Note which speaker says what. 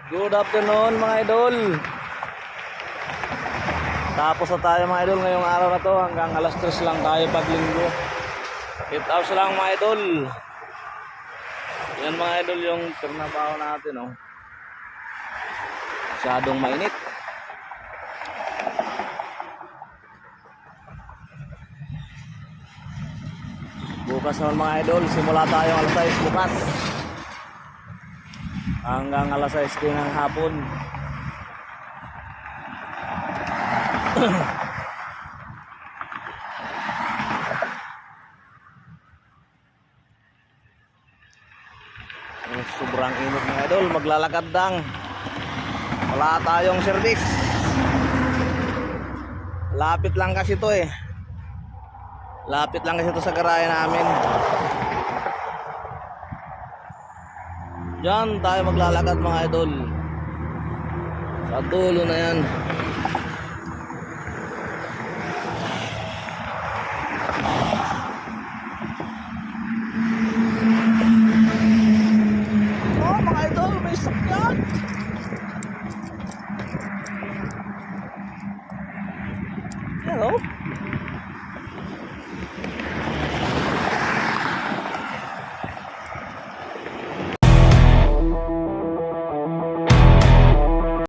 Speaker 1: Good afternoon mga idol. Tapos na tayo mga idol ngayong araw na to. Hanggang alas 3 lang tayo pag linggo. 8 hours lang mga idol. Yan mga idol yung trabaho natin, oh. Masyadong mainit. Bukas naman mga idol, simula tayo alas 6 bukas hanggang alas 6 din ng hapon. Sobrang init mga idol, maglalakad lang. Wala tayong service. Lapit lang kasi to eh. Lapit lang kasi ito sa garahe namin. Diyan tayo maglalakad mga idol. Sa dulo na yan. Oh mga idol, may sakyan. Hello.